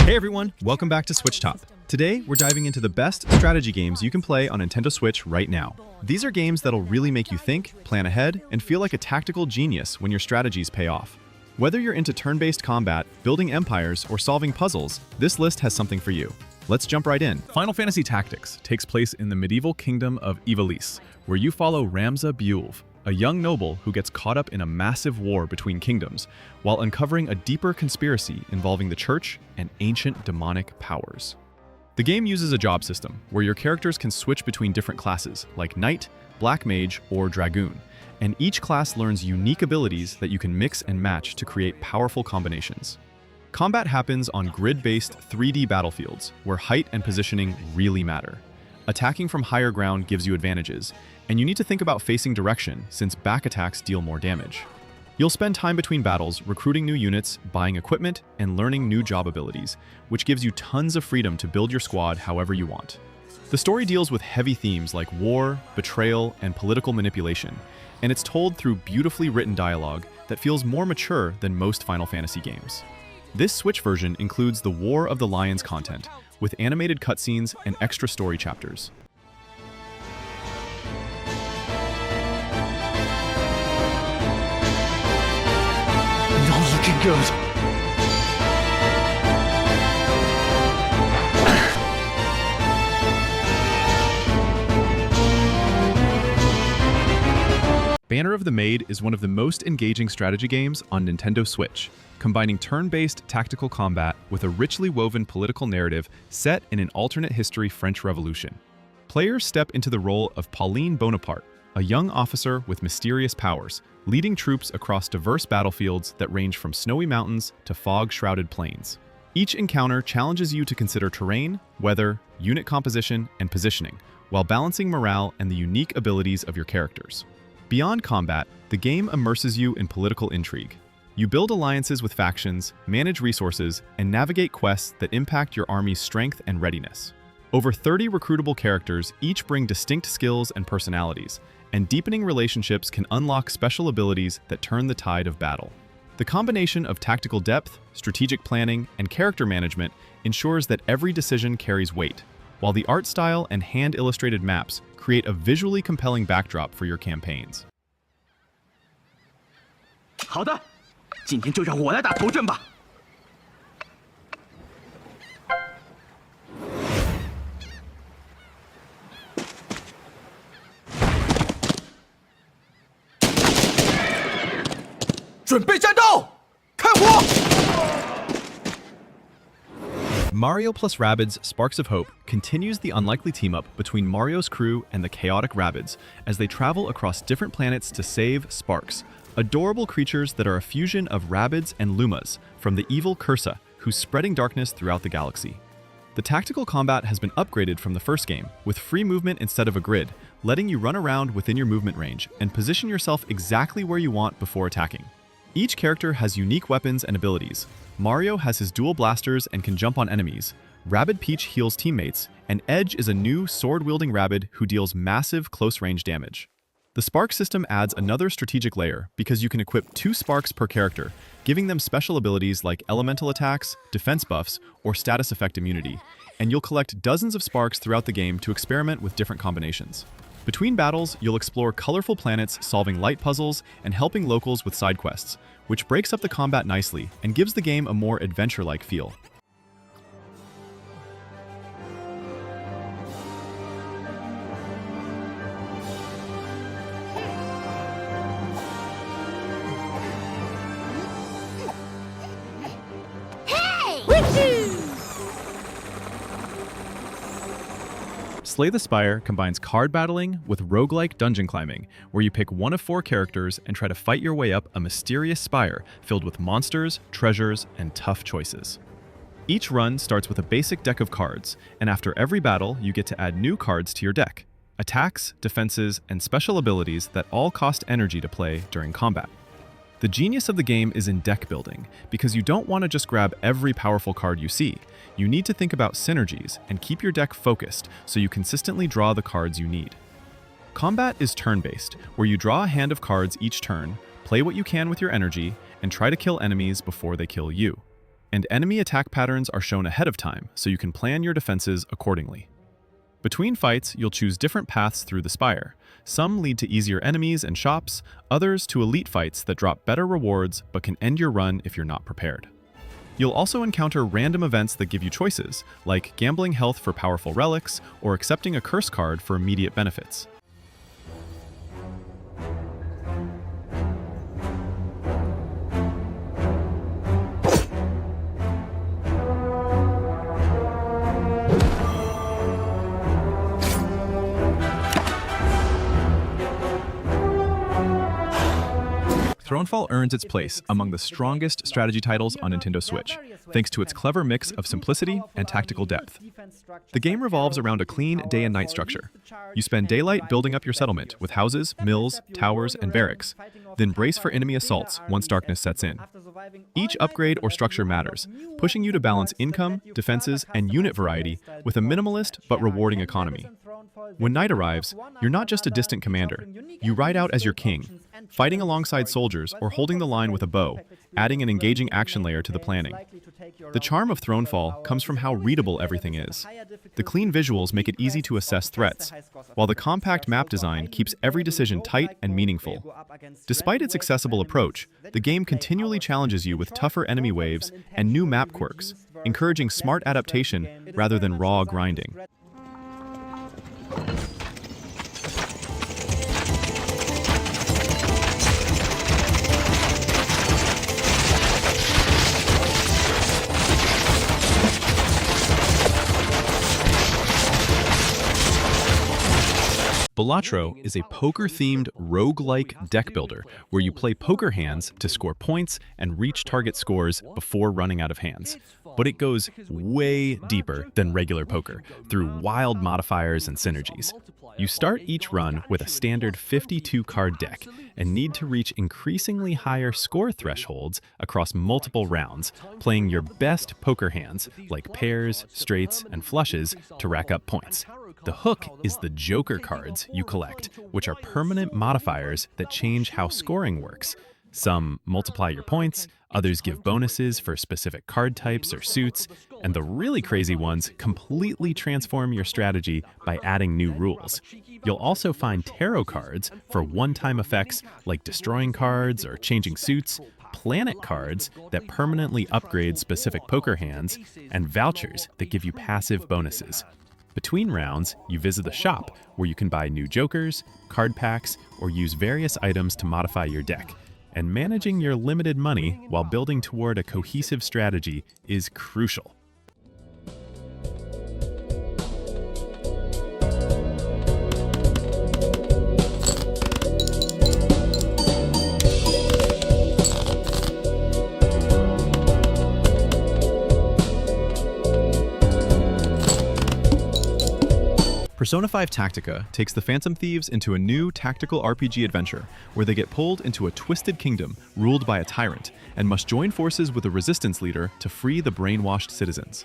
Hey everyone, welcome back to SwitchTop. Today, we're diving into the best strategy games you can play on Nintendo Switch right now. These are games that'll really make you think, plan ahead, and feel like a tactical genius when your strategies pay off. Whether you're into turn-based combat, building empires, or solving puzzles, this list has something for you. Let's jump right in. Final Fantasy Tactics takes place in the medieval kingdom of Ivalice, where you follow Ramza Beulve, a young noble who gets caught up in a massive war between kingdoms, while uncovering a deeper conspiracy involving the church and ancient demonic powers. The game uses a job system, where your characters can switch between different classes, like Knight, Black Mage, or Dragoon, and each class learns unique abilities that you can mix and match to create powerful combinations. Combat happens on grid-based 3D battlefields, where height and positioning really matter. Attacking from higher ground gives you advantages, and you need to think about facing direction since back attacks deal more damage. You'll spend time between battles recruiting new units, buying equipment, and learning new job abilities, which gives you tons of freedom to build your squad however you want. The story deals with heavy themes like war, betrayal, and political manipulation, and it's told through beautifully written dialogue that feels more mature than most Final Fantasy games. This Switch version includes the War of the Lions content, with animated cutscenes and extra story chapters. Not looking good. Banner of the Maid is one of the most engaging strategy games on Nintendo Switch, combining turn-based tactical combat with a richly woven political narrative set in an alternate history French Revolution. Players step into the role of Pauline Bonaparte, a young officer with mysterious powers, leading troops across diverse battlefields that range from snowy mountains to fog-shrouded plains. Each encounter challenges you to consider terrain, weather, unit composition, and positioning, while balancing morale and the unique abilities of your characters. Beyond combat, the game immerses you in political intrigue. You build alliances with factions, manage resources, and navigate quests that impact your army's strength and readiness. Over 30 recruitable characters each bring distinct skills and personalities, and deepening relationships can unlock special abilities that turn the tide of battle. The combination of tactical depth, strategic planning, and character management ensures that every decision carries weight, while the art style and hand-illustrated maps create a visually compelling backdrop for your campaigns. 好的，今天就让我来打头阵吧。准备战斗，开火！ Mario plus Rabbids Sparks of Hope continues the unlikely team-up between Mario's crew and the chaotic Rabbids as they travel across different planets to save Sparks, adorable creatures that are a fusion of Rabbids and Lumas from the evil Cursa, who's spreading darkness throughout the galaxy. The tactical combat has been upgraded from the first game, with free movement instead of a grid, letting you run around within your movement range and position yourself exactly where you want before attacking. Each character has unique weapons and abilities. Mario has his dual blasters and can jump on enemies. Rabbid Peach heals teammates, and Edge is a new sword-wielding Rabbid who deals massive close-range damage. The Spark system adds another strategic layer because you can equip 2 Sparks per character, giving them special abilities like elemental attacks, defense buffs, or status effect immunity, and you'll collect dozens of Sparks throughout the game to experiment with different combinations. Between battles, you'll explore colorful planets, solving light puzzles, and helping locals with side quests, which breaks up the combat nicely and gives the game a more adventure-like feel. Slay the Spire combines card battling with roguelike dungeon climbing, where you pick one of 4 characters and try to fight your way up a mysterious spire filled with monsters, treasures, and tough choices. Each run starts with a basic deck of cards, and after every battle, you get to add new cards to your deck. Attacks, defenses, and special abilities that all cost energy to play during combat. The genius of the game is in deck building, because you don't want to just grab every powerful card you see. You need to think about synergies and keep your deck focused so you consistently draw the cards you need. Combat is turn-based, where you draw a hand of cards each turn, play what you can with your energy, and try to kill enemies before they kill you. and enemy attack patterns are shown ahead of time so you can plan your defenses accordingly. Between fights, you'll choose different paths through the Spire. Some lead to easier enemies and shops, others to elite fights that drop better rewards but can end your run if you're not prepared. You'll also encounter random events that give you choices, like gambling health for powerful relics or accepting a curse card for immediate benefits. Thronefall earns its place among the strongest strategy titles on Nintendo Switch, thanks to its clever mix of simplicity and tactical depth. The game revolves around a clean day and night structure. You spend daylight building up your settlement with houses, mills, towers, and barracks, then brace for enemy assaults once darkness sets in. Each upgrade or structure matters, pushing you to balance income, defenses, and unit variety with a minimalist but rewarding economy. When night arrives, you're not just a distant commander. You ride out as your king, fighting alongside soldiers or holding the line with a bow, adding an engaging action layer to the planning. The charm of Thronefall comes from how readable everything is. The clean visuals make it easy to assess threats, while the compact map design keeps every decision tight and meaningful. Despite its accessible approach, the game continually challenges you with tougher enemy waves and new map quirks, encouraging smart adaptation rather than raw grinding. Balatro is a poker-themed roguelike deck builder where you play poker hands to score points and reach target scores before running out of hands. But it goes way deeper than regular poker, through wild modifiers and synergies. You start each run with a standard 52-card deck and need to reach increasingly higher score thresholds across multiple rounds, playing your best poker hands like pairs, straights, and flushes to rack up points. The hook is the Joker cards you collect, which are permanent modifiers that change how scoring works. Some multiply your points, others give bonuses for specific card types or suits, and the really crazy ones completely transform your strategy by adding new rules. You'll also find tarot cards for one-time effects like destroying cards or changing suits, planet cards that permanently upgrade specific poker hands, and vouchers that give you passive bonuses. Between rounds, you visit the shop where you can buy new jokers, card packs, or use various items to modify your deck. And managing your limited money while building toward a cohesive strategy is crucial. Persona 5 Tactica takes the Phantom Thieves into a new tactical RPG adventure where they get pulled into a twisted kingdom ruled by a tyrant and must join forces with a resistance leader to free the brainwashed citizens.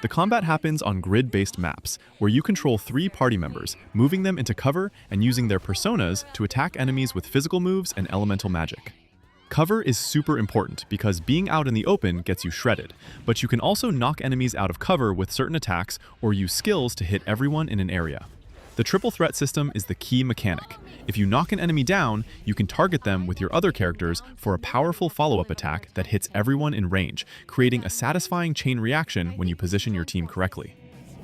The combat happens on grid-based maps where you control 3 party members, moving them into cover and using their personas to attack enemies with physical moves and elemental magic. Cover is super important because being out in the open gets you shredded, but you can also knock enemies out of cover with certain attacks or use skills to hit everyone in an area. The triple threat system is the key mechanic. If you knock an enemy down, you can target them with your other characters for a powerful follow-up attack that hits everyone in range, creating a satisfying chain reaction when you position your team correctly.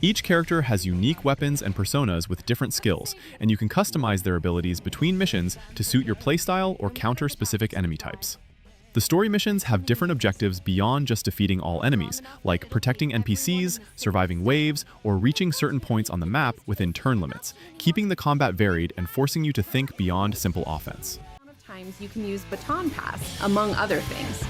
Each character has unique weapons and personas with different skills, and you can customize their abilities between missions to suit your playstyle or counter specific enemy types. The story missions have different objectives beyond just defeating all enemies, like protecting NPCs, surviving waves, or reaching certain points on the map within turn limits, keeping the combat varied and forcing you to think beyond simple offense. Times you can use baton pass, among other things.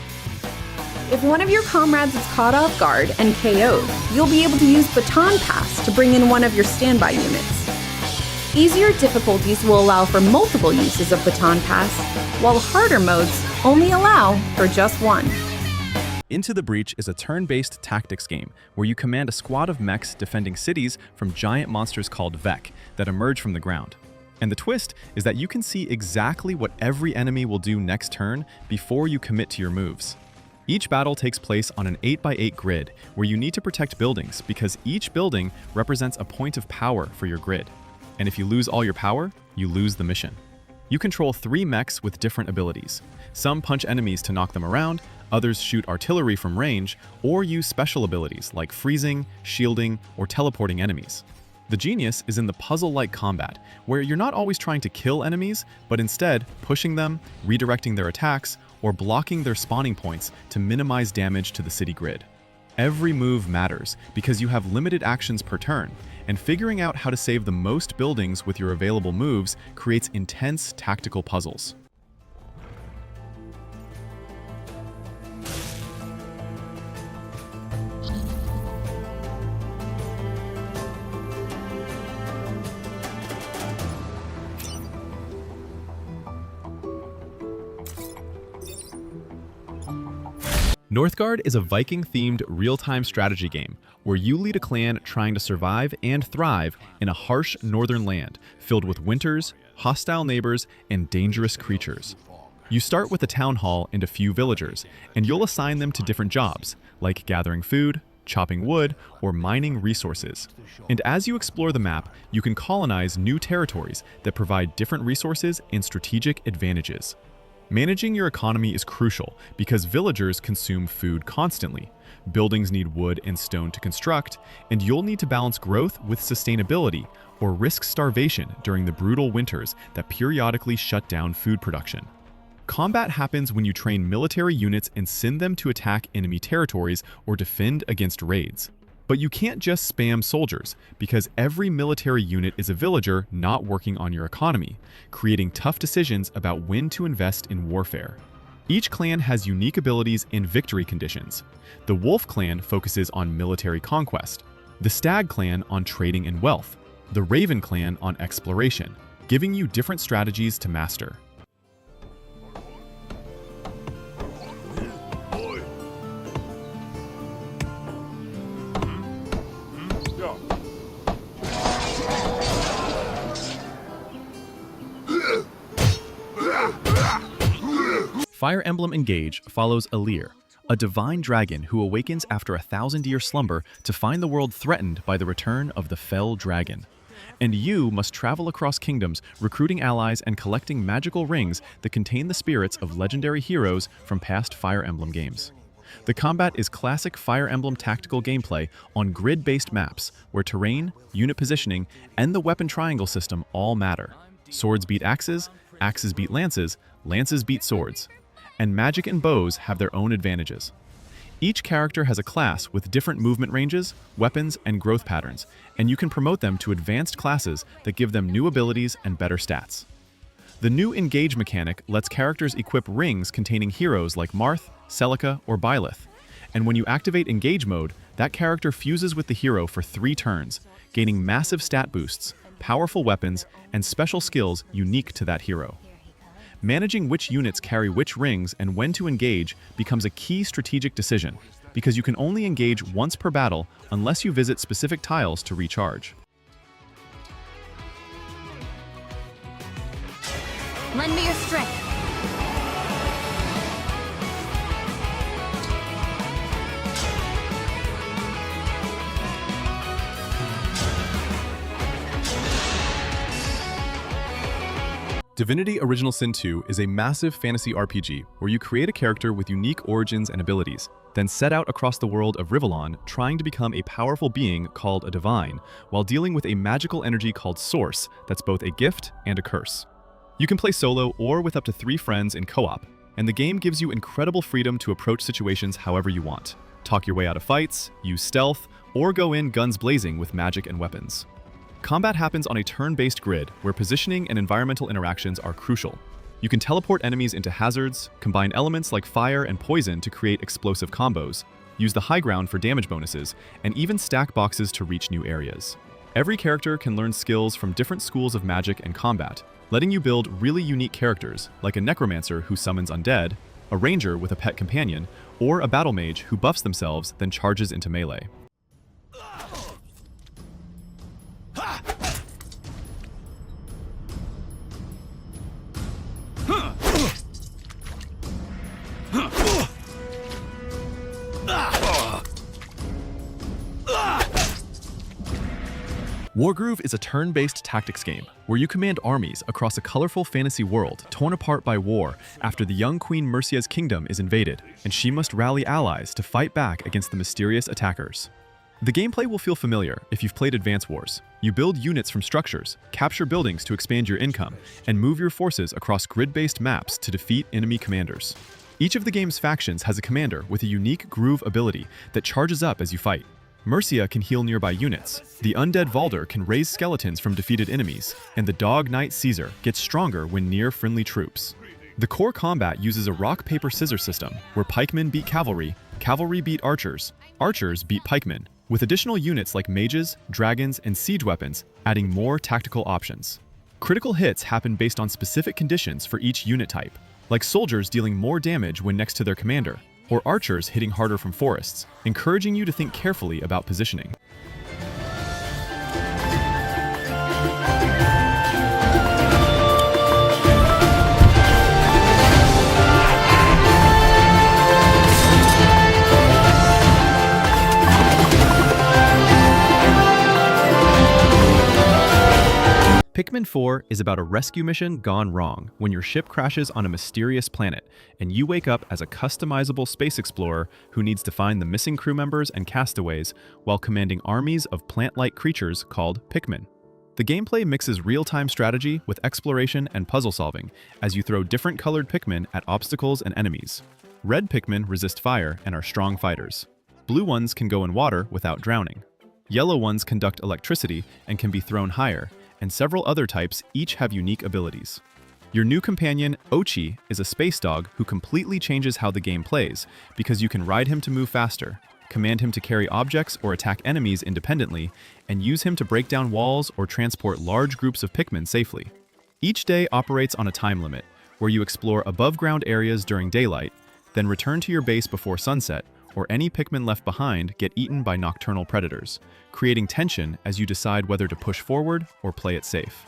If one of your comrades is caught off guard and KO'd, you'll be able to use baton pass to bring in one of your standby units. Easier difficulties will allow for multiple uses of baton pass, while harder modes only allow for just one. Into the Breach is a turn-based tactics game where you command a squad of mechs defending cities from giant monsters called Vek that emerge from the ground. And the twist is that you can see exactly what every enemy will do next turn before you commit to your moves. Each battle takes place on an 8x8 grid, where you need to protect buildings because each building represents a point of power for your grid. And if you lose all your power, you lose the mission. You control 3 mechs with different abilities. Some punch enemies to knock them around, others shoot artillery from range, or use special abilities like freezing, shielding, or teleporting enemies. The genius is in the puzzle-like combat, where you're not always trying to kill enemies, but instead pushing them, redirecting their attacks, or blocking their spawning points to minimize damage to the city grid. Every move matters because you have limited actions per turn, and figuring out how to save the most buildings with your available moves creates intense tactical puzzles. Northgard is a Viking-themed real-time strategy game where you lead a clan trying to survive and thrive in a harsh northern land filled with winters, hostile neighbors, and dangerous creatures. You start with a town hall and a few villagers, and you'll assign them to different jobs, like gathering food, chopping wood, or mining resources. And as you explore the map, you can colonize new territories that provide different resources and strategic advantages. Managing your economy is crucial because villagers consume food constantly. Buildings need wood and stone to construct, and you'll need to balance growth with sustainability or risk starvation during the brutal winters that periodically shut down food production. Combat happens when you train military units and send them to attack enemy territories or defend against raids. But you can't just spam soldiers, because every military unit is a villager not working on your economy, creating tough decisions about when to invest in warfare. Each clan has unique abilities and victory conditions. The Wolf clan focuses on military conquest, the Stag clan on trading and wealth, the Raven clan on exploration, giving you different strategies to master. Fire Emblem Engage follows Alir, a divine dragon who awakens after a 1,000-year slumber to find the world threatened by the return of the fell dragon. And you must travel across kingdoms, recruiting allies and collecting magical rings that contain the spirits of legendary heroes from past Fire Emblem games. The combat is classic Fire Emblem tactical gameplay on grid-based maps, where terrain, unit positioning, and the weapon triangle system all matter. Swords beat axes, axes beat lances, lances beat swords. And magic and bows have their own advantages. Each character has a class with different movement ranges, weapons, and growth patterns, and you can promote them to advanced classes that give them new abilities and better stats. The new Engage mechanic lets characters equip rings containing heroes like Marth, Celica, or Byleth, and when you activate Engage mode, that character fuses with the hero for 3 turns, gaining massive stat boosts, powerful weapons, and special skills unique to that hero. Managing which units carry which rings and when to engage becomes a key strategic decision, because you can only engage once per battle unless you visit specific tiles to recharge. Lend me your strength. Divinity Original Sin 2 is a massive fantasy RPG where you create a character with unique origins and abilities, then set out across the world of Rivellon trying to become a powerful being called a divine, while dealing with a magical energy called Source that's both a gift and a curse. You can play solo or with up to 3 friends in co-op, and the game gives you incredible freedom to approach situations however you want. Talk your way out of fights, use stealth, or go in guns blazing with magic and weapons. Combat happens on a turn-based grid where positioning and environmental interactions are crucial. You can teleport enemies into hazards, combine elements like fire and poison to create explosive combos, use the high ground for damage bonuses, and even stack boxes to reach new areas. Every character can learn skills from different schools of magic and combat, letting you build really unique characters like a necromancer who summons undead, a ranger with a pet companion, or a battle mage who buffs themselves then charges into melee. Wargroove is a turn-based tactics game where you command armies across a colorful fantasy world torn apart by war after the young Queen Mercia's kingdom is invaded, and she must rally allies to fight back against the mysterious attackers. The gameplay will feel familiar if you've played Advance Wars. You build units from structures, capture buildings to expand your income, and move your forces across grid-based maps to defeat enemy commanders. Each of the game's factions has a commander with a unique groove ability that charges up as you fight. Mercia can heal nearby units, the undead Valder can raise skeletons from defeated enemies, and the dog knight Caesar gets stronger when near friendly troops. The core combat uses a rock-paper-scissors system, where pikemen beat cavalry, cavalry beat archers, archers beat pikemen, with additional units like mages, dragons, and siege weapons adding more tactical options. Critical hits happen based on specific conditions for each unit type, like soldiers dealing more damage when next to their commander, or archers hitting harder from forests, encouraging you to think carefully about positioning. Pikmin 4 is about a rescue mission gone wrong when your ship crashes on a mysterious planet, and you wake up as a customizable space explorer who needs to find the missing crew members and castaways while commanding armies of plant-like creatures called Pikmin. The gameplay mixes real-time strategy with exploration and puzzle solving as you throw different colored Pikmin at obstacles and enemies. Red Pikmin resist fire and are strong fighters. Blue ones can go in water without drowning. Yellow ones conduct electricity and can be thrown higher, and several other types each have unique abilities. Your new companion, Ochi, is a space dog who completely changes how the game plays because you can ride him to move faster, command him to carry objects or attack enemies independently, and use him to break down walls or transport large groups of Pikmin safely. Each day operates on a time limit, where you explore above-ground areas during daylight, then return to your base before sunset, or any Pikmin left behind get eaten by nocturnal predators, creating tension as you decide whether to push forward or play it safe.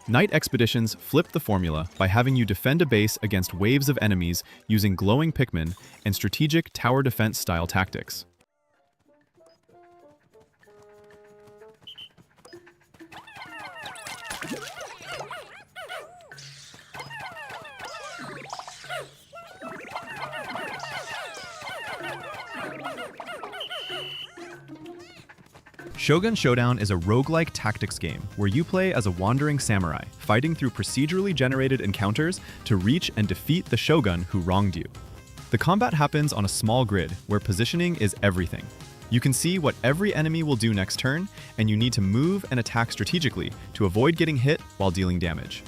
Night expeditions flip the formula by having you defend a base against waves of enemies using glowing Pikmin and strategic tower defense style tactics. Shogun Showdown is a roguelike tactics game where you play as a wandering samurai, fighting through procedurally generated encounters to reach and defeat the shogun who wronged you. The combat happens on a small grid where positioning is everything. You can see what every enemy will do next turn, and you need to move and attack strategically to avoid getting hit while dealing damage.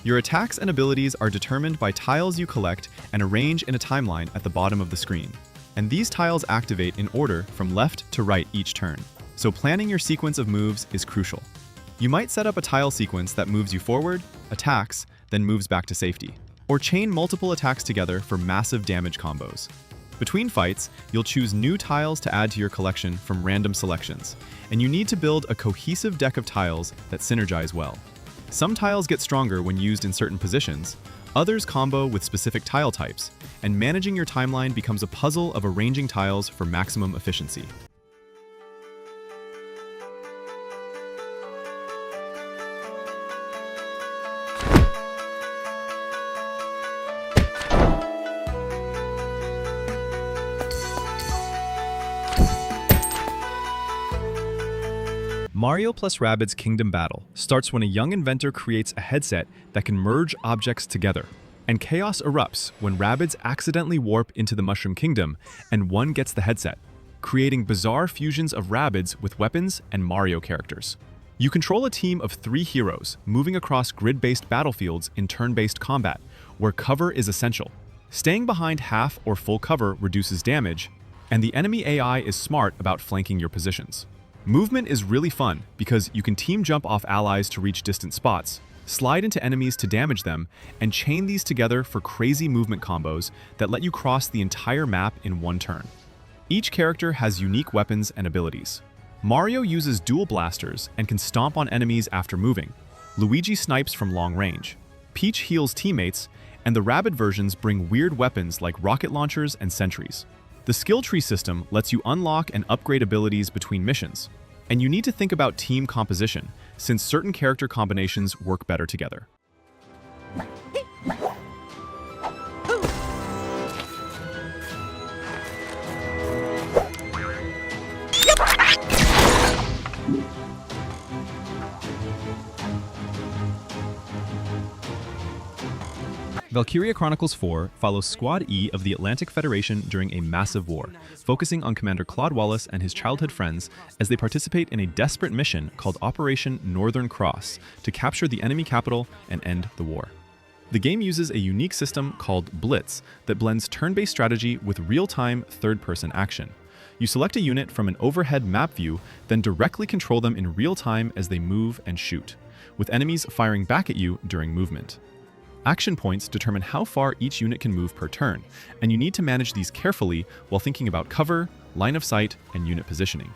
Your attacks and abilities are determined by tiles you collect and arrange in a timeline at the bottom of the screen. And these tiles activate in order from left to right each turn. So planning your sequence of moves is crucial. You might set up a tile sequence that moves you forward, attacks, then moves back to safety, or chain multiple attacks together for massive damage combos. Between fights, you'll choose new tiles to add to your collection from random selections, and you need to build a cohesive deck of tiles that synergize well. Some tiles get stronger when used in certain positions, others combo with specific tile types, and managing your timeline becomes a puzzle of arranging tiles for maximum efficiency. Mario plus Rabbids Kingdom Battle starts when a young inventor creates a headset that can merge objects together, and chaos erupts when Rabbids accidentally warp into the Mushroom Kingdom and one gets the headset, creating bizarre fusions of Rabbids with weapons and Mario characters. You control a team of 3 heroes moving across grid-based battlefields in turn-based combat, where cover is essential. Staying behind half or full cover reduces damage, and the enemy AI is smart about flanking your positions. Movement is really fun because you can team jump off allies to reach distant spots, slide into enemies to damage them, and chain these together for crazy movement combos that let you cross the entire map in one turn. Each character has unique weapons and abilities. Mario uses dual blasters and can stomp on enemies after moving. Luigi snipes from long range. Peach heals teammates, and the Rabbid versions bring weird weapons like rocket launchers and sentries. The skill tree system lets you unlock and upgrade abilities between missions, And you need to think about team composition, since certain character combinations work better together. Valkyria Chronicles 4 follows Squad E of the Atlantic Federation during a massive war, focusing on Commander Claude Wallace and his childhood friends as they participate in a desperate mission called Operation Northern Cross to capture the enemy capital and end the war. The game uses a unique system called Blitz that blends turn-based strategy with real-time third-person action. You select a unit from an overhead map view, then directly control them in real time as they move and shoot, with enemies firing back at you during movement. Action points determine how far each unit can move per turn, and you need to manage these carefully while thinking about cover, line of sight, and unit positioning.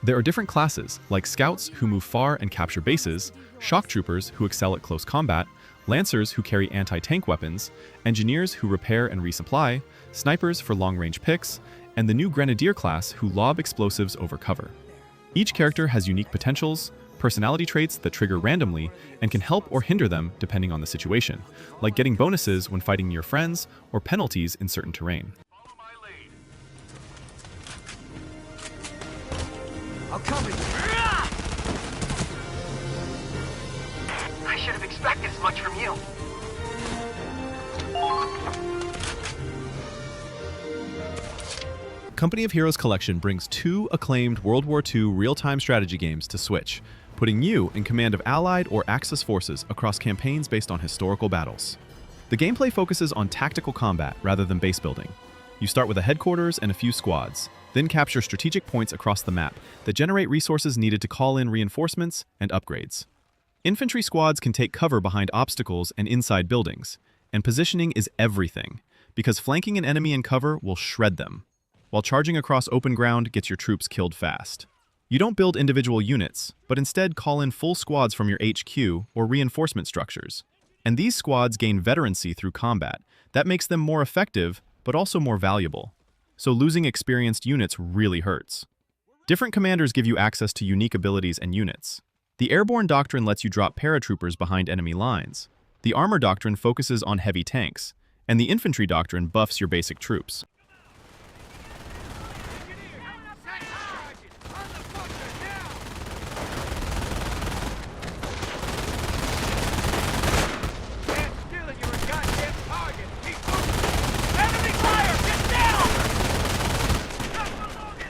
There are different classes, like scouts who move far and capture bases, shock troopers who excel at close combat, lancers who carry anti-tank weapons, engineers who repair and resupply, snipers for long-range picks, and the new grenadier class who lob explosives over cover. Each character has unique potentials, personality traits that trigger randomly and can help or hinder them depending on the situation, like getting bonuses when fighting near friends or penalties in certain terrain. I'll cover you. I should have expected as much from you. Company of Heroes Collection brings 2 acclaimed World War II real-time strategy games to Switch, putting you in command of Allied or Axis forces across campaigns based on historical battles. The gameplay focuses on tactical combat rather than base building. You start with a headquarters and a few squads, then capture strategic points across the map that generate resources needed to call in reinforcements and upgrades. Infantry squads can take cover behind obstacles and inside buildings, and positioning is everything, because flanking an enemy in cover will shred them, while charging across open ground gets your troops killed fast. You don't build individual units, but instead call in full squads from your HQ or reinforcement structures. And these squads gain veterancy through combat. That makes them more effective, but also more valuable. So losing experienced units really hurts. Different commanders give you access to unique abilities and units. The Airborne Doctrine lets you drop paratroopers behind enemy lines. The Armor Doctrine focuses on heavy tanks, and the Infantry Doctrine buffs your basic troops.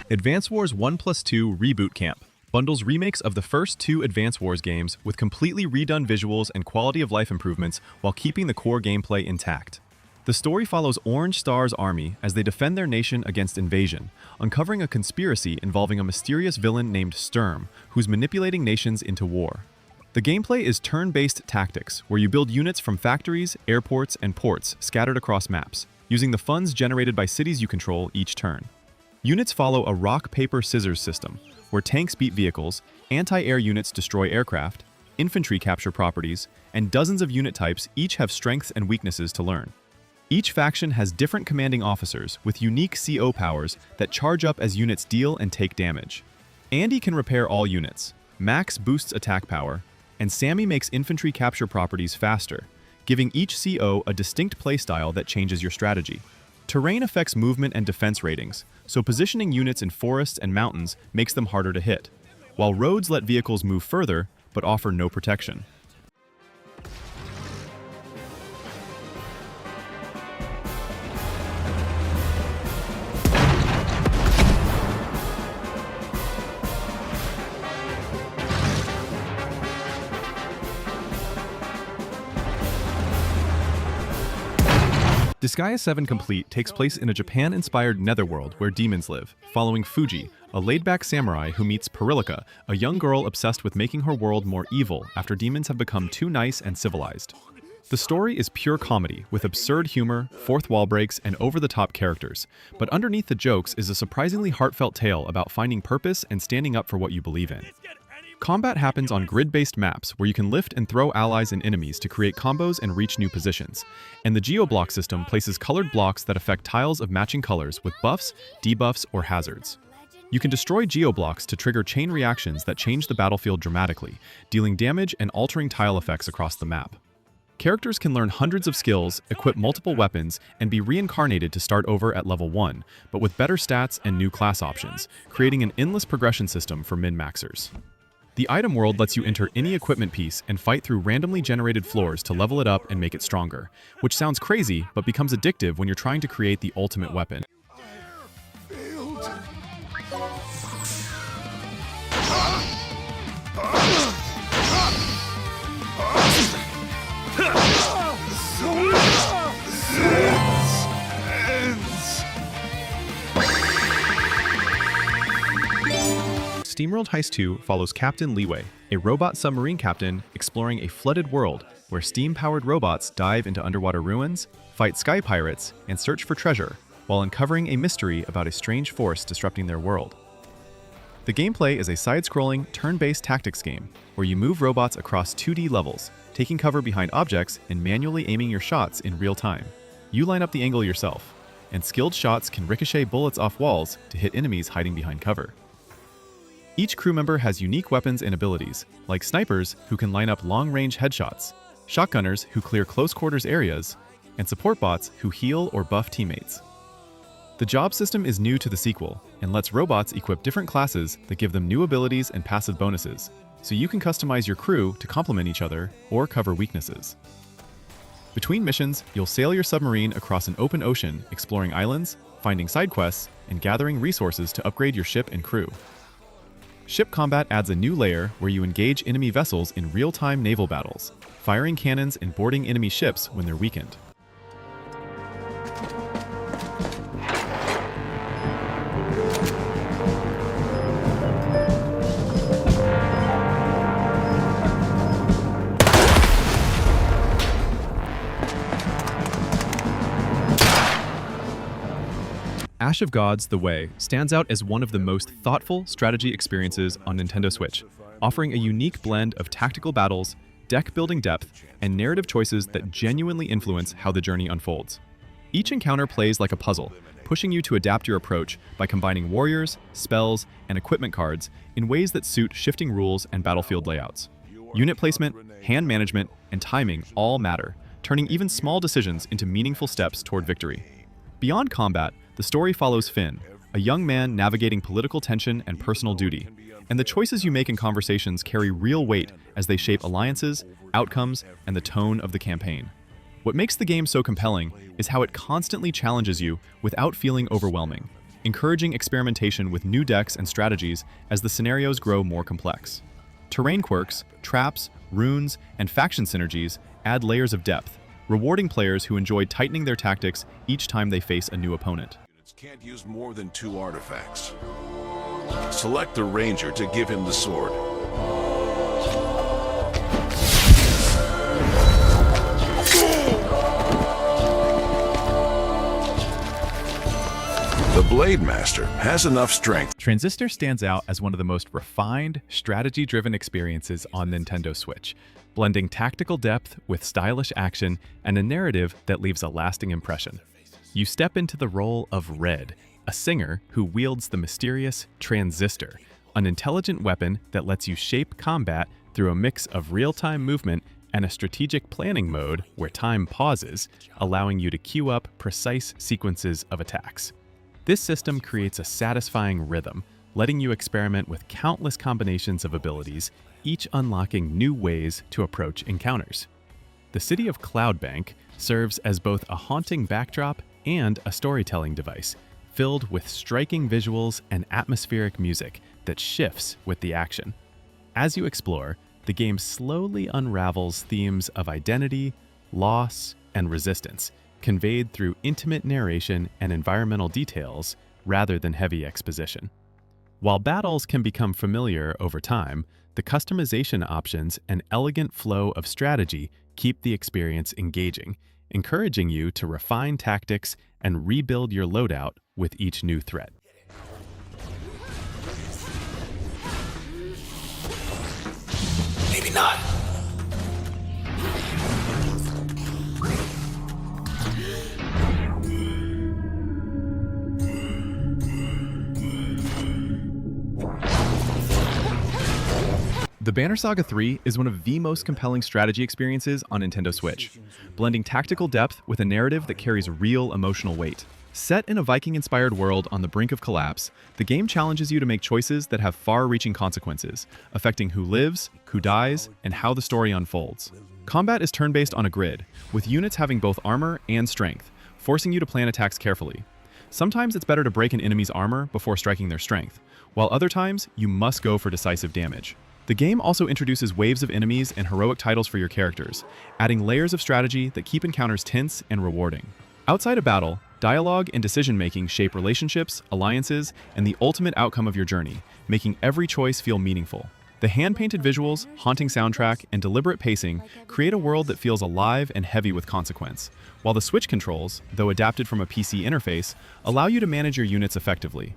Advance Wars 1+2 Reboot Camp bundles remakes of the first 2 Advance Wars games with completely redone visuals and quality of life improvements while keeping the core gameplay intact. The story follows Orange Star's army as they defend their nation against invasion, uncovering a conspiracy involving a mysterious villain named Sturm, who's manipulating nations into war. The gameplay is turn-based tactics, where you build units from factories, airports, and ports scattered across maps, using the funds generated by cities you control each turn. Units follow a rock-paper-scissors system, where tanks beat vehicles, anti-air units destroy aircraft, infantry capture properties, and dozens of unit types each have strengths and weaknesses to learn. Each faction has different commanding officers with unique CO powers that charge up as units deal and take damage. Andy can repair all units, Max boosts attack power, and Sammy makes infantry capture properties faster, giving each CO a distinct playstyle that changes your strategy. Terrain affects movement and defense ratings, so positioning units in forests and mountains makes them harder to hit, while roads let vehicles move further but offer no protection. Disgaea 7 Complete takes place in a Japan-inspired netherworld where demons live, following Fuji, a laid-back samurai who meets Perilika, a young girl obsessed with making her world more evil after demons have become too nice and civilized. The story is pure comedy, with absurd humor, fourth wall breaks, and over-the-top characters, but underneath the jokes is a surprisingly heartfelt tale about finding purpose and standing up for what you believe in. Combat happens on grid-based maps where you can lift and throw allies and enemies to create combos and reach new positions, and the Geoblock system places colored blocks that affect tiles of matching colors with buffs, debuffs, or hazards. You can destroy geoblocks to trigger chain reactions that change the battlefield dramatically, dealing damage and altering tile effects across the map. Characters can learn hundreds of skills, equip multiple weapons, and be reincarnated to start over at level 1, but with better stats and new class options, creating an endless progression system for min-maxers. The item world lets you enter any equipment piece and fight through randomly generated floors to level it up and make it stronger, which sounds crazy but becomes addictive when you're trying to create the ultimate weapon. SteamWorld Heist II follows Captain Leeway, a robot submarine captain exploring a flooded world where steam-powered robots dive into underwater ruins, fight sky pirates, and search for treasure, while uncovering a mystery about a strange force disrupting their world. The gameplay is a side-scrolling, turn-based tactics game where you move robots across 2D levels, taking cover behind objects and manually aiming your shots in real time. You line up the angle yourself, and skilled shots can ricochet bullets off walls to hit enemies hiding behind cover. Each crew member has unique weapons and abilities, like snipers who can line up long-range headshots, shotgunners who clear close-quarters areas, and support bots who heal or buff teammates. The job system is new to the sequel and lets robots equip different classes that give them new abilities and passive bonuses, so you can customize your crew to complement each other or cover weaknesses. Between missions, you'll sail your submarine across an open ocean, exploring islands, finding side quests, and gathering resources to upgrade your ship and crew. Ship combat adds a new layer where you engage enemy vessels in real-time naval battles, firing cannons and boarding enemy ships when they're weakened. Ash of Gods: The Way stands out as one of the most thoughtful strategy experiences on Nintendo Switch, offering a unique blend of tactical battles, deck-building depth, and narrative choices that genuinely influence how the journey unfolds. Each encounter plays like a puzzle, pushing you to adapt your approach by combining warriors, spells, and equipment cards in ways that suit shifting rules and battlefield layouts. Unit placement, hand management, and timing all matter, turning even small decisions into meaningful steps toward victory. Beyond combat, the story follows Finn, a young man navigating political tension and personal duty, and the choices you make in conversations carry real weight as they shape alliances, outcomes, and the tone of the campaign. What makes the game so compelling is how it constantly challenges you without feeling overwhelming, encouraging experimentation with new decks and strategies as the scenarios grow more complex. Terrain quirks, traps, runes, and faction synergies add layers of depth, rewarding players who enjoy tightening their tactics each time they face a new opponent. Can't use more than 2 artifacts. Select the ranger to give him the sword. The Blade Master has enough strength. Transistor stands out as one of the most refined, strategy-driven experiences on Nintendo Switch, blending tactical depth with stylish action and a narrative that leaves a lasting impression. You step into the role of Red, a singer who wields the mysterious Transistor, an intelligent weapon that lets you shape combat through a mix of real-time movement and a strategic planning mode where time pauses, allowing you to queue up precise sequences of attacks. This system creates a satisfying rhythm, letting you experiment with countless combinations of abilities, each unlocking new ways to approach encounters. The city of Cloudbank serves as both a haunting backdrop and a storytelling device, filled with striking visuals and atmospheric music that shifts with the action. As you explore, the game slowly unravels themes of identity, loss, and resistance, conveyed through intimate narration and environmental details rather than heavy exposition. While battles can become familiar over time, the customization options and elegant flow of strategy keep the experience engaging, encouraging you to refine tactics and rebuild your loadout with each new threat. Maybe not. The Banner Saga 3 is one of the most compelling strategy experiences on Nintendo Switch, blending tactical depth with a narrative that carries real emotional weight. Set in a Viking-inspired world on the brink of collapse, the game challenges you to make choices that have far-reaching consequences, affecting who lives, who dies, and how the story unfolds. Combat is turn-based on a grid, with units having both armor and strength, forcing you to plan attacks carefully. Sometimes it's better to break an enemy's armor before striking their strength, while other times you must go for decisive damage. The game also introduces waves of enemies and heroic titles for your characters, adding layers of strategy that keep encounters tense and rewarding. Outside of battle, dialogue and decision-making shape relationships, alliances, and the ultimate outcome of your journey, making every choice feel meaningful. The hand-painted visuals, haunting soundtrack, and deliberate pacing create a world that feels alive and heavy with consequence, while the Switch controls, though adapted from a PC interface, allow you to manage your units effectively.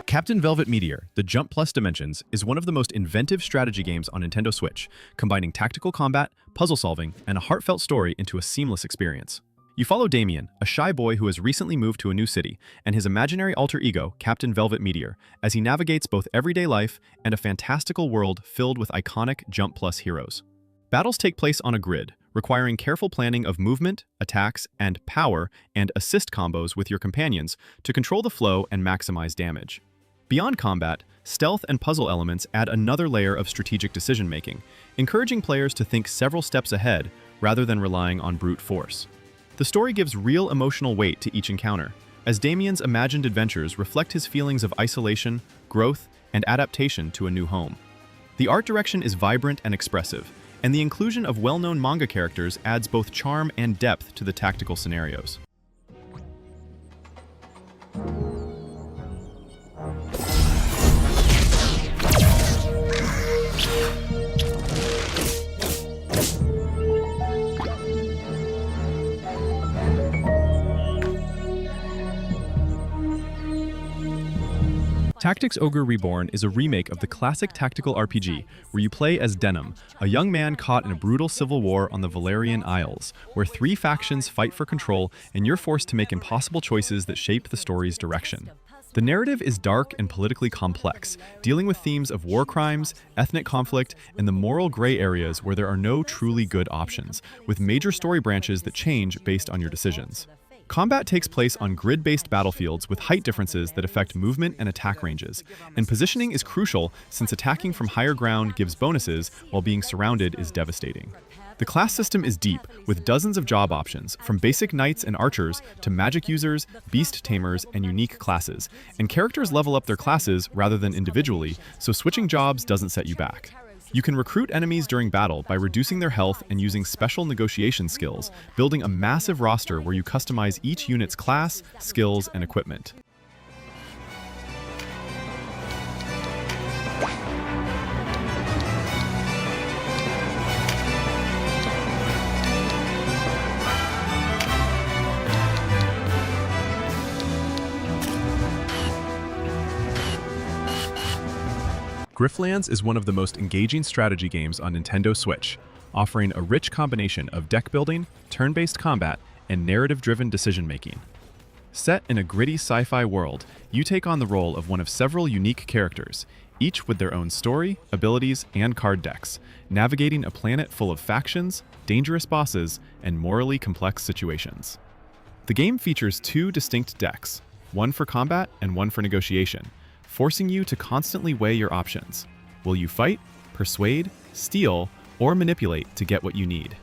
Captain Velvet Meteor, The Jump Plus Dimensions, is one of the most inventive strategy games on Nintendo Switch, combining tactical combat, puzzle solving, and a heartfelt story into a seamless experience. You follow Damien, a shy boy who has recently moved to a new city, and his imaginary alter ego, Captain Velvet Meteor, as he navigates both everyday life and a fantastical world filled with iconic Jump Plus heroes. Battles take place on a grid, requiring careful planning of movement, attacks, and power and assist combos with your companions to control the flow and maximize damage. Beyond combat, stealth and puzzle elements add another layer of strategic decision-making, encouraging players to think several steps ahead rather than relying on brute force. The story gives real emotional weight to each encounter, as Damien's imagined adventures reflect his feelings of isolation, growth, and adaptation to a new home. The art direction is vibrant and expressive, and the inclusion of well-known manga characters adds both charm and depth to the tactical scenarios. Tactics Ogre Reborn is a remake of the classic tactical RPG, where you play as Denim, a young man caught in a brutal civil war on the Valkyrian Isles, where three factions fight for control and you're forced to make impossible choices that shape the story's direction. The narrative is dark and politically complex, dealing with themes of war crimes, ethnic conflict, and the moral gray areas where there are no truly good options, with major story branches that change based on your decisions. Combat takes place on grid-based battlefields with height differences that affect movement and attack ranges, and positioning is crucial since attacking from higher ground gives bonuses while being surrounded is devastating. The class system is deep, with dozens of job options, from basic knights and archers to magic users, beast tamers, and unique classes, and characters level up their classes rather than individually, so switching jobs doesn't set you back. You can recruit enemies during battle by reducing their health and using special negotiation skills, building a massive roster where you customize each unit's class, skills, and equipment. Griftlands is one of the most engaging strategy games on Nintendo Switch, offering a rich combination of deck building, turn-based combat, and narrative-driven decision-making. Set in a gritty sci-fi world, you take on the role of one of several unique characters, each with their own story, abilities, and card decks, navigating a planet full of factions, dangerous bosses, and morally complex situations. The game features two distinct decks, one for combat and one for negotiation, forcing you to constantly weigh your options. Will you fight, persuade, steal, or manipulate to get what you need?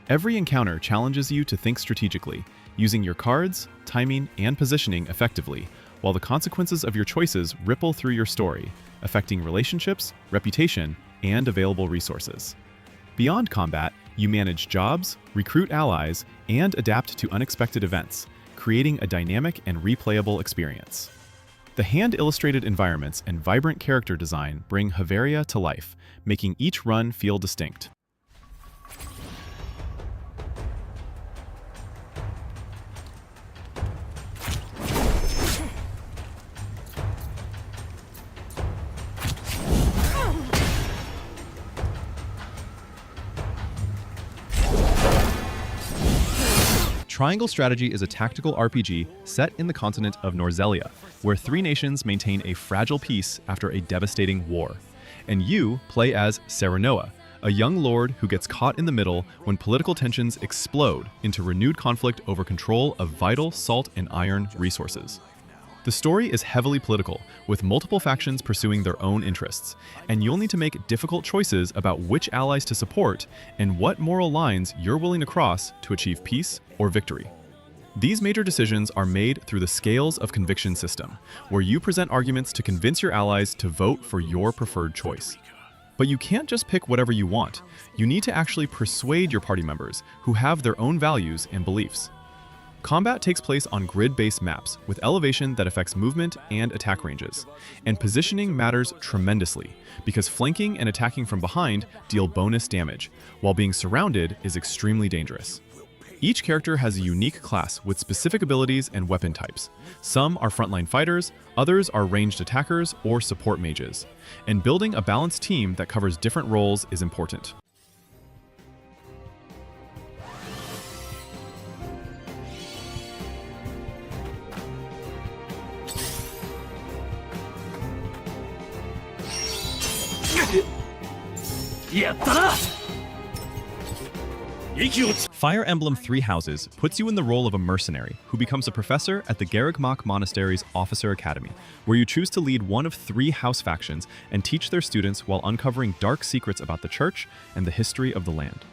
Every encounter challenges you to think strategically, using your cards, timing, and positioning effectively, while the consequences of your choices ripple through your story, affecting relationships, reputation, and available resources. Beyond combat, you manage jobs, recruit allies, and adapt to unexpected events, creating a dynamic and replayable experience. The hand-illustrated environments and vibrant character design bring Bavaria to life, making each run feel distinct. Triangle Strategy is a tactical RPG set in the continent of Norzelia, where three nations maintain a fragile peace after a devastating war. And you play as Serenoa, a young lord who gets caught in the middle when political tensions explode into renewed conflict over control of vital salt and iron resources. The story is heavily political, with multiple factions pursuing their own interests, and you'll need to make difficult choices about which allies to support and what moral lines you're willing to cross to achieve peace or victory. These major decisions are made through the Scales of Conviction system, where you present arguments to convince your allies to vote for your preferred choice. But you can't just pick whatever you want. You need to actually persuade your party members who have their own values and beliefs. Combat takes place on grid-based maps with elevation that affects movement and attack ranges. And positioning matters tremendously, because flanking and attacking from behind deal bonus damage, while being surrounded is extremely dangerous. Each character has a unique class with specific abilities and weapon types. Some are frontline fighters, others are ranged attackers or support mages. And building a balanced team that covers different roles is important. Fire Emblem Three Houses puts you in the role of a mercenary who becomes a professor at the Garrigmach Monastery's Officer Academy, where you choose to lead one of three house factions and teach their students while uncovering dark secrets about the church and the history of the land.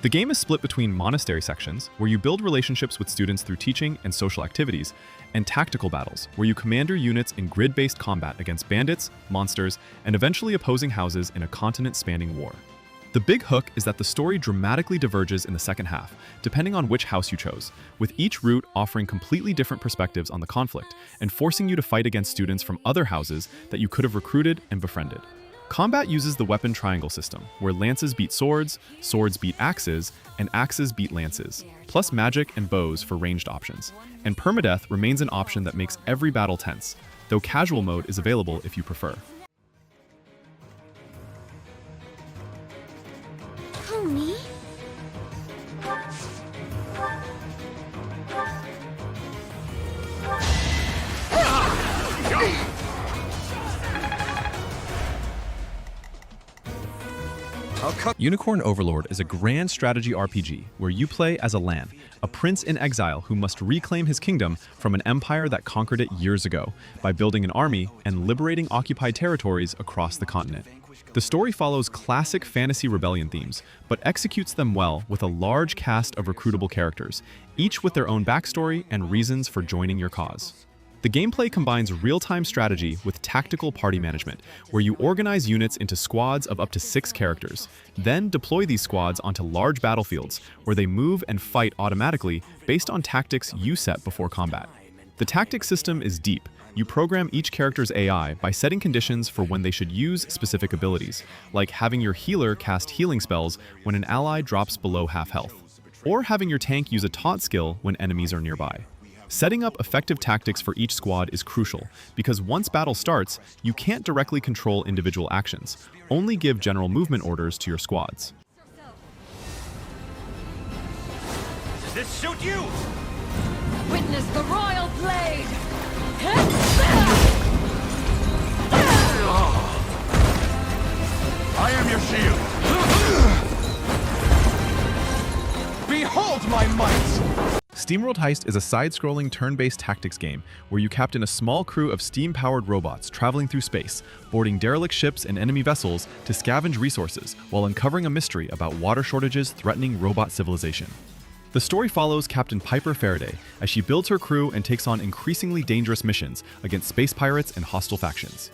The game is split between monastery sections, where you build relationships with students through teaching and social activities, and tactical battles, where you command your units in grid-based combat against bandits, monsters, and eventually opposing houses in a continent-spanning war. The big hook is that the story dramatically diverges in the second half, depending on which house you chose, with each route offering completely different perspectives on the conflict and forcing you to fight against students from other houses that you could have recruited and befriended. Combat uses the weapon triangle system, where lances beat swords, swords beat axes, and axes beat lances, plus magic and bows for ranged options. And permadeath remains an option that makes every battle tense, though casual mode is available if you prefer. Me? Unicorn Overlord is a grand strategy RPG where you play as a Lan, a prince in exile who must reclaim his kingdom from an empire that conquered it years ago by building an army and liberating occupied territories across the continent. The story follows classic fantasy rebellion themes, but executes them well with a large cast of recruitable characters, each with their own backstory and reasons for joining your cause. The gameplay combines real-time strategy with tactical party management, where you organize units into squads of up to 6 characters, then deploy these squads onto large battlefields, where they move and fight automatically based on tactics you set before combat. The tactics system is deep. You program each character's AI by setting conditions for when they should use specific abilities, like having your healer cast healing spells when an ally drops below half health, or having your tank use a taunt skill when enemies are nearby. Setting up effective tactics for each squad is crucial, because once battle starts, you can't directly control individual actions, only give general movement orders to your squads. Does this suit you? Witness the royal blade! I am your shield. Behold my might! SteamWorld Heist is a side-scrolling turn-based tactics game where you captain a small crew of steam-powered robots traveling through space, boarding derelict ships and enemy vessels to scavenge resources while uncovering a mystery about water shortages threatening robot civilization. The story follows Captain Piper Faraday as she builds her crew and takes on increasingly dangerous missions against space pirates and hostile factions.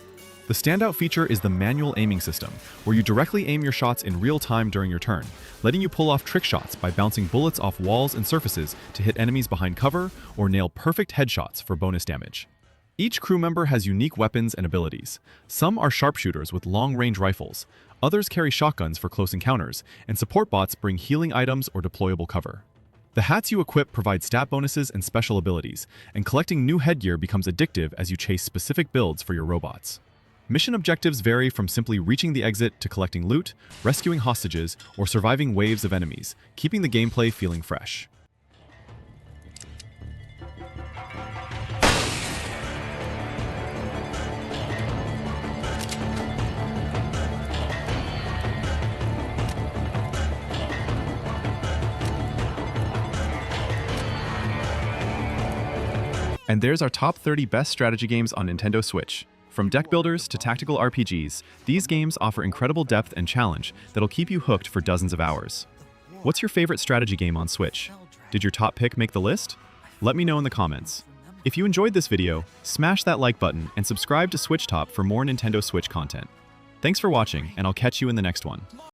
The standout feature is the manual aiming system, where you directly aim your shots in real time during your turn, letting you pull off trick shots by bouncing bullets off walls and surfaces to hit enemies behind cover or nail perfect headshots for bonus damage. Each crew member has unique weapons and abilities. Some are sharpshooters with long-range rifles, others carry shotguns for close encounters, and support bots bring healing items or deployable cover. The hats you equip provide stat bonuses and special abilities, and collecting new headgear becomes addictive as you chase specific builds for your robots. Mission objectives vary from simply reaching the exit to collecting loot, rescuing hostages, or surviving waves of enemies, keeping the gameplay feeling fresh. And there's our top 30 best strategy games on Nintendo Switch. From deck builders to tactical RPGs, these games offer incredible depth and challenge that'll keep you hooked for dozens of hours. What's your favorite strategy game on Switch? Did your top pick make the list? Let me know in the comments. If you enjoyed this video, smash that like button and subscribe to SwitchTop for more Nintendo Switch content. Thanks for watching, and I'll catch you in the next one.